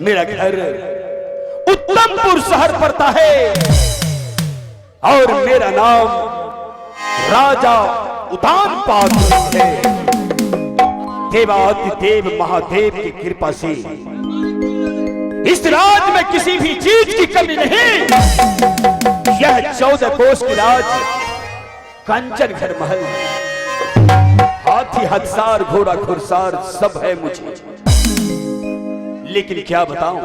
मेरा घर उत्तमपुर शहर पड़ता है और मेरा नाम राजा उतानपाद है। देवाधिदेव महादेव की कृपा से में किसी भी चीज की कमी नहीं। यह 14 कोस की राज, कंचन घर महल, हाथी हदसार घोड़ा घुड़सार सब है मुझे। लेकिन क्या बताऊं,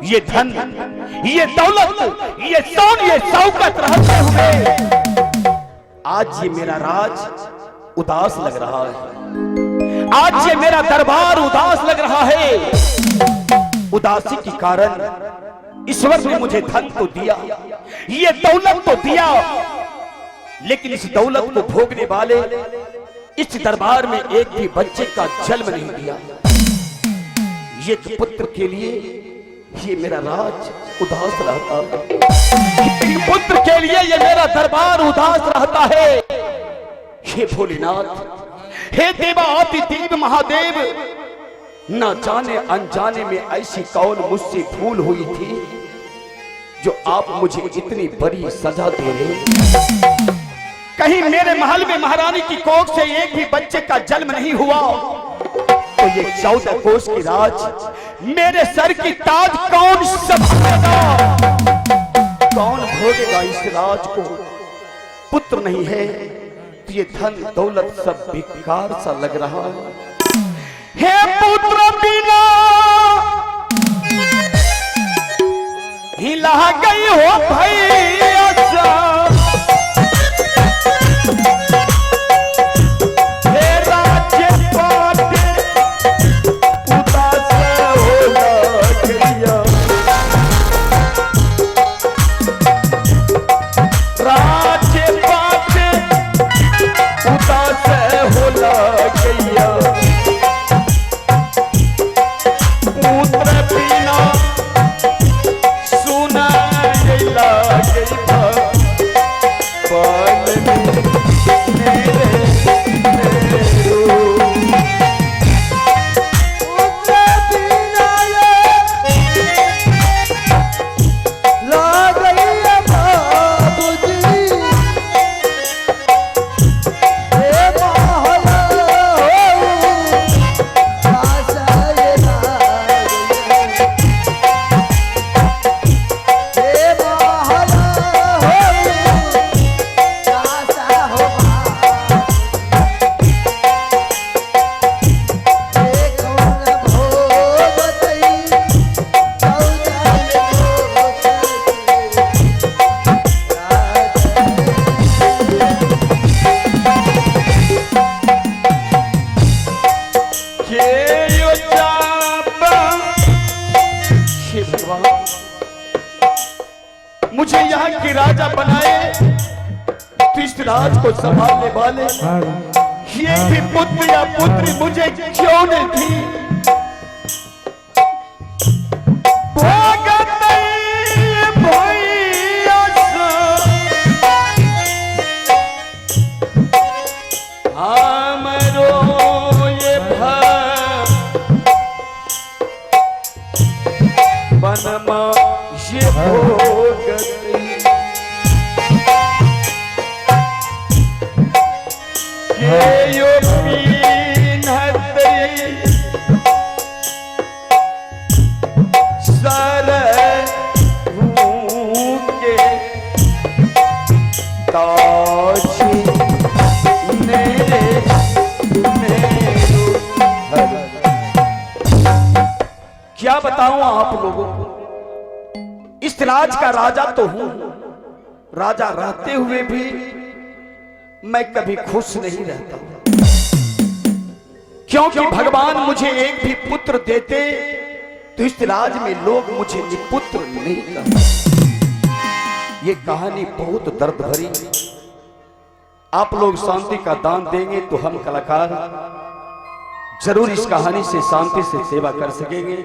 ये धन, ये दौलत, ये सोन, ये शौकत रहते हुए आज ये मेरा राज उदास लग रहा है। आज ये मेरा दरबार उदास लग रहा है। उदासी के कारण ईश्वर ने मुझे धन तो दिया, ये दौलत तो दिया, लेकिन इस दौलत को भोगने वाले इस दरबार में एक भी बच्चे का जन्म नहीं दिया। ये पुत्र के लिए ये मेरा राज उदास रहता है, पुत्र के लिए ये मेरा दरबार उदास रहता है। हे भोलेनाथ, हे देवा आदि देव महादेव, न जाने अनजाने में ऐसी कौन मुझसे भूल हुई थी जो आप मुझे इतनी बड़ी सजा दे रहे। कहीं मेरे महल में महारानी की कोख से एक भी बच्चे का जन्म नहीं हुआ तो ये 14 कोस की राज, मेरे सर की ताज कौन संभालेगा, कौन भोगेगा इस राज को। पुत्र नहीं है तो ये धन दौलत सब बेकार सा लग रहा है। हे पुत्र बिना हिला गई हो भैया, मुझे यहाँ की राजा बनाए तो इस राज को संभालने वाले ये भी पुत्र या पुत्री मुझे क्यों नहीं थी। क्या बताऊं आप लोगों को, इस राज का राजा तो हूं, राजा रहते हुए भी मैं कभी खुश नहीं रहता, क्योंकि भगवान मुझे एक भी पुत्र देते तो इस राज में लोग मुझे निपुत्र नहीं कहते। ये कहानी बहुत दर्द भरी। आप लोग शांति का दान देंगे तो हम कलाकार जरूर इस कहानी से शांति से सेवा कर सकेंगे।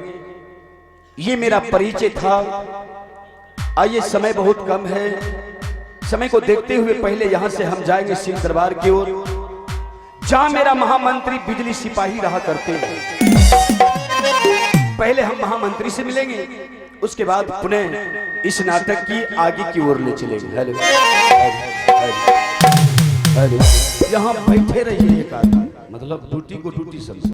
ये मेरा परिचय था। आइए, समय बहुत कम है, समय को देखते हुए पहले यहां से हम जाएंगे सिंह दरबार की ओर, जहां मेरा महामंत्री बिजली सिपाही रहा करते हैं। पहले हम महामंत्री से मिलेंगे, उसके बाद पुनः इस नाटक की आगे की ओर ले चलेंगे। हेलो हेलो, यहाँ बैठे रहिए, एक आदमी मतलब ड्यूटी को ड्यूटी समझ।